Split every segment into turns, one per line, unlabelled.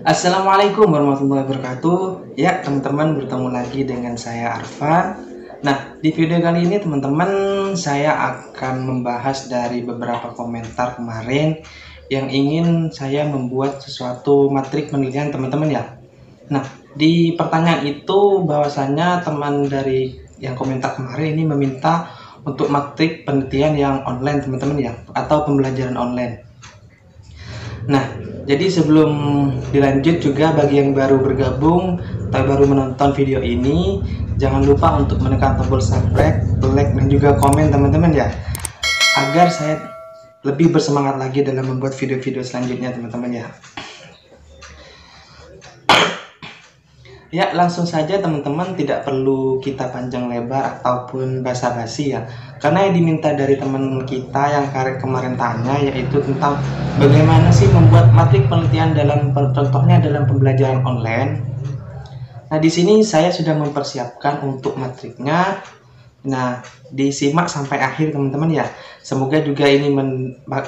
Assalamualaikum warahmatullahi wabarakatuh. Ya teman-teman, bertemu lagi dengan saya Arfan. Nah, di video kali ini teman-teman, saya akan membahas dari beberapa komentar kemarin yang ingin saya membuat sesuatu matrik penelitian teman-teman ya. Nah, di pertanyaan itu bahwasanya teman dari yang komentar kemarin ini meminta untuk matrik penelitian yang online teman-teman ya, atau pembelajaran online. Nah, jadi sebelum dilanjut juga, bagi yang baru bergabung atau baru menonton video ini, jangan lupa untuk menekan tombol subscribe, like, dan juga komen teman-teman ya, agar saya lebih bersemangat lagi dalam membuat video-video selanjutnya teman-teman ya. Ya, langsung saja teman-teman, tidak perlu kita panjang lebar ataupun basa-basi ya. Karena yang diminta dari teman kita yang kemarin tanya yaitu tentang bagaimana sih membuat matrik penelitian contohnya dalam pembelajaran online. Nah, di sini saya sudah mempersiapkan untuk matriknya. Nah, disimak sampai akhir teman-teman ya. Semoga juga ini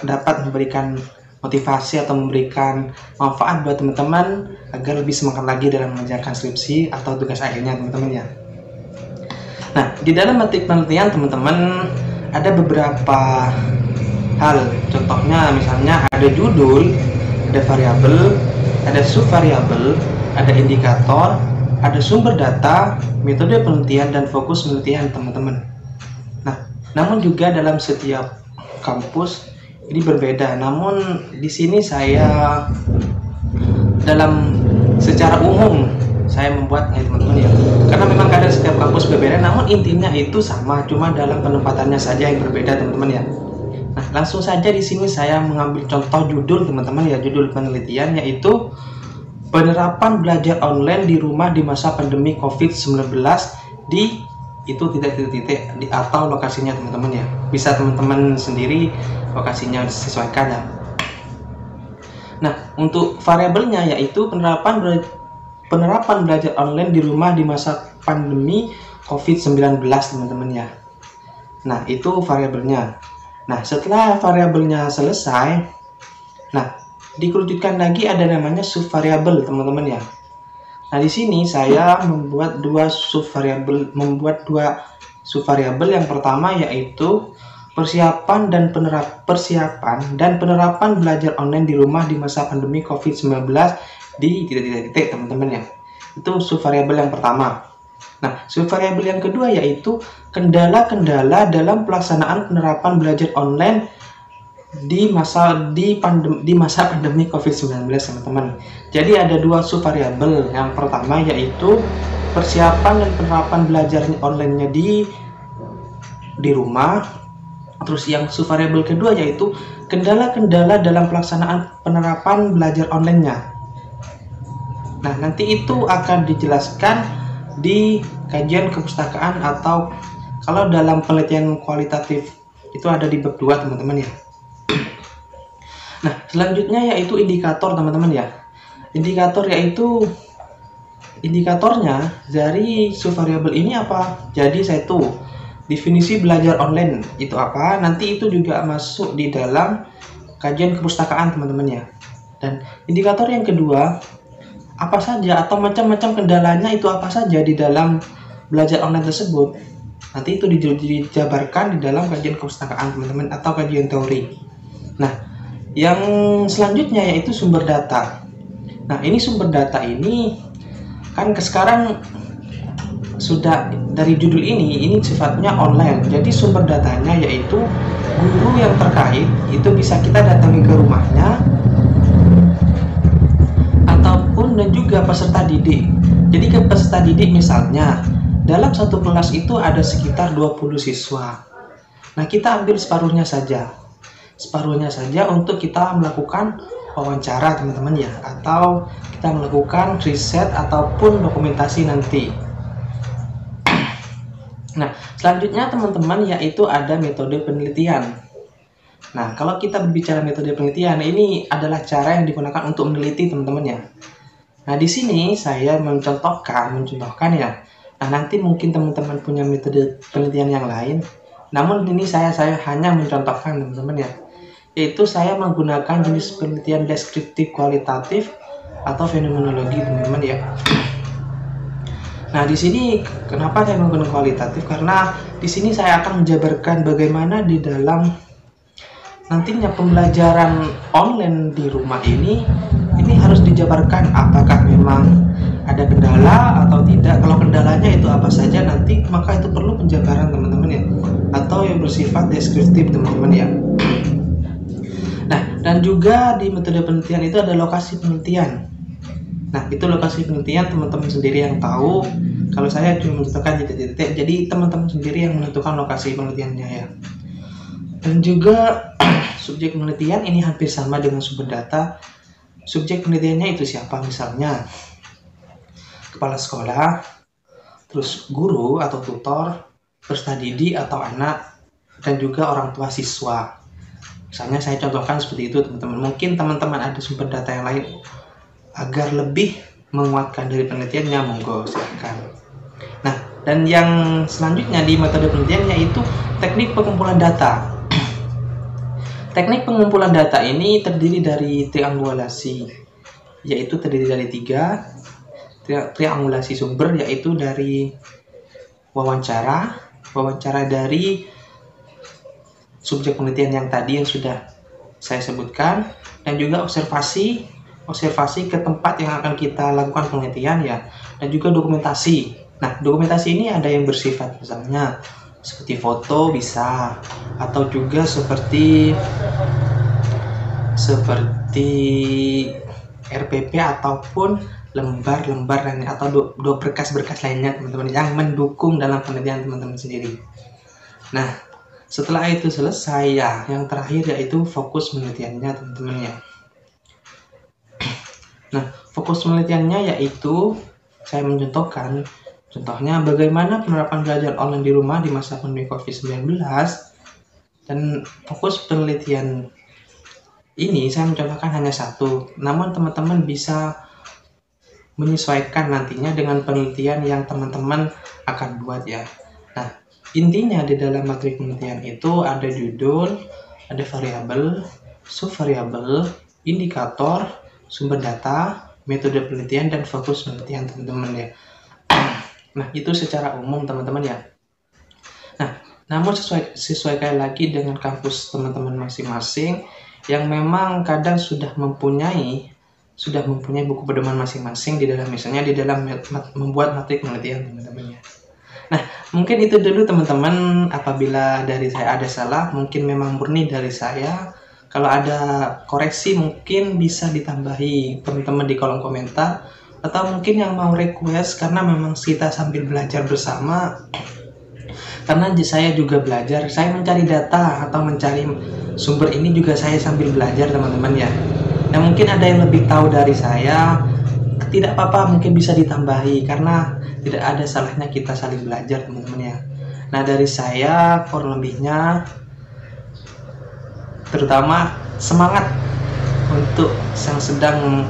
dapat memberikan motivasi atau memberikan manfaat buat teman-teman agar lebih semangat lagi dalam mengerjakan skripsi atau tugas akhirnya teman-teman ya. Nah, di dalam matrik penelitian teman-teman ada beberapa hal. Contohnya misalnya ada judul, ada variabel, ada subvariabel, ada indikator, ada sumber data, metode penelitian, dan fokus penelitian teman-teman. Nah, namun juga dalam setiap kampus ini berbeda. Namun di sini saya dalam secara umum saya membuatnya teman-teman ya. Karena memang kadang setiap kampus berbeda, namun intinya itu sama, cuma dalam penempatannya saja yang berbeda teman-teman ya. Nah, langsung saja di sini saya mengambil contoh judul teman-teman ya, judul penelitian yaitu penerapan belajar online di rumah di masa pandemi COVID-19 di itu titik-titik di atau lokasinya teman-teman ya. Bisa teman-teman sendiri lokasinya disesuaikan ya. Nah, untuk variabelnya yaitu penerapan belajar online di rumah di masa pandemi COVID-19 teman-teman ya. Nah, itu variabelnya. Nah, setelah variabelnya selesai, nah dikerucutkan lagi ada namanya subvariabel teman-teman ya. Nah, di sini saya membuat dua subvariabel. Yang pertama yaitu persiapan dan penerapan belajar online di rumah di masa pandemi COVID-19 di titik-titik teman-teman ya. Itu subvariabel yang pertama. Nah, subvariabel yang kedua yaitu kendala-kendala dalam pelaksanaan penerapan belajar online di masa pandemi COVID-19 teman-teman. Jadi ada dua subvariabel. Yang pertama yaitu persiapan dan penerapan belajar online-nya di rumah. Terus yang subvariabel kedua yaitu kendala-kendala dalam pelaksanaan penerapan belajar online-nya. Nah, nanti itu akan dijelaskan di kajian kepustakaan, atau kalau dalam penelitian kualitatif itu ada di bab 2 teman-teman ya. Nah, selanjutnya yaitu indikator teman-teman ya. Indikatornya dari subvariabel ini apa? Jadi saya definisi belajar online itu apa? Nanti itu juga masuk di dalam kajian kepustakaan teman-teman ya. Dan indikator yang kedua apa saja atau macam-macam kendalanya itu apa saja di dalam belajar online tersebut. Nanti itu dijabarkan di dalam kajian kepustakaan teman-teman atau kajian teori. Nah, yang selanjutnya yaitu sumber data. Nah, ini sumber data ini kan sekarang sudah dari judul ini sifatnya online. Jadi sumber datanya yaitu guru yang terkait itu bisa kita datangi ke rumahnya ataupun dan juga peserta didik. Jadi ke peserta didik misalnya dalam satu kelas itu ada sekitar 20 siswa. Nah, kita ambil separuhnya saja untuk kita melakukan wawancara teman-teman ya, atau kita melakukan riset ataupun dokumentasi nanti. Nah, selanjutnya teman-teman yaitu ada metode penelitian. Nah, kalau kita berbicara metode penelitian, ini adalah cara yang digunakan untuk meneliti teman-teman ya. Nah, di sini saya mencontohkan ya. Nah, nanti mungkin teman-teman punya metode penelitian yang lain. Namun ini saya hanya mencontohkan teman-teman ya. Yaitu saya menggunakan jenis penelitian deskriptif kualitatif atau fenomenologi teman-teman ya. Nah, di sini kenapa saya menggunakan kualitatif? Karena di sini saya akan menjabarkan bagaimana di dalam nantinya pembelajaran online di rumah ini harus dijabarkan apakah memang ada kendala atau tidak. Kalau kendalanya itu apa saja nanti, maka itu perlu penjabaran teman-teman ya, atau yang bersifat deskriptif teman-teman ya. Nah, dan juga di metode penelitian itu ada lokasi penelitian. Nah, itu lokasi penelitian teman-teman sendiri yang tahu. Kalau saya cuma menentukan titik-titik, jadi teman-teman sendiri yang menentukan lokasi penelitiannya ya. Dan juga subjek penelitian ini hampir sama dengan sumber data. Subjek penelitiannya itu siapa? Misalnya kepala sekolah, terus guru atau tutor, peserta didik atau anak, dan juga orang tua siswa. Misalnya saya contohkan seperti itu teman-teman. Mungkin teman-teman ada sumber data yang lain agar lebih menguatkan dari penelitiannya, monggo silakan. Nah, dan yang selanjutnya di metode penelitian yaitu teknik pengumpulan data. Teknik pengumpulan data ini terdiri dari triangulasi, yaitu terdiri dari 3 triangulasi sumber, yaitu dari wawancara dari subjek penelitian yang tadi yang sudah saya sebutkan, dan juga observasi ke tempat yang akan kita lakukan penelitian ya, dan juga dokumentasi. Nah, dokumentasi ini ada yang bersifat misalnya seperti foto bisa, atau juga seperti RPP ataupun lembar-lembar lainnya, atau berkas-berkas lainnya teman-teman yang mendukung dalam penelitian teman-teman sendiri. Nah, setelah itu selesai ya, yang terakhir yaitu fokus penelitiannya teman-teman ya. Nah, fokus penelitiannya yaitu saya mencontohkan, contohnya bagaimana penerapan belajar online di rumah di masa pandemi COVID-19. Dan fokus penelitian ini saya mencontohkan hanya satu, namun teman-teman bisa menyesuaikan nantinya dengan penelitian yang teman-teman akan buat ya. Nah, intinya di dalam materi penelitian itu ada judul, ada variabel, subvariabel, indikator, sumber data, metode penelitian, dan fokus penelitian teman-teman ya. Nah, itu secara umum teman-teman ya. Nah, namun sesuaikan lagi dengan kampus teman-teman masing-masing yang memang kadang sudah mempunyai buku pedoman masing-masing di dalam, misalnya di dalam membuat materi penelitian teman-teman ya. Nah, mungkin itu dulu teman-teman. Apabila dari saya ada salah, mungkin memang murni dari saya. Kalau ada koreksi mungkin bisa ditambahi teman-teman di kolom komentar, atau mungkin yang mau request, karena memang kita sambil belajar bersama. Karena saya juga belajar, saya mencari data atau mencari sumber ini juga saya sambil belajar teman-teman ya. Nah, mungkin ada yang lebih tahu dari saya, tidak apa-apa, mungkin bisa ditambahi, karena tidak ada salahnya kita saling belajar teman-teman ya. Nah, dari saya kurang lebihnya, terutama semangat untuk yang sedang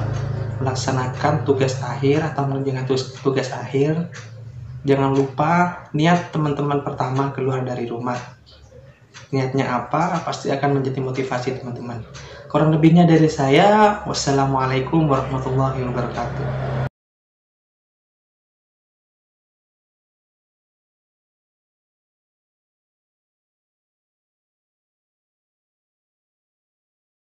melaksanakan tugas akhir atau mengerjakan tugas akhir. Jangan lupa niat teman-teman pertama keluar dari rumah. Niatnya apa, pasti akan menjadi motivasi teman-teman. Kurang lebihnya dari saya, wassalamualaikum warahmatullahi wabarakatuh.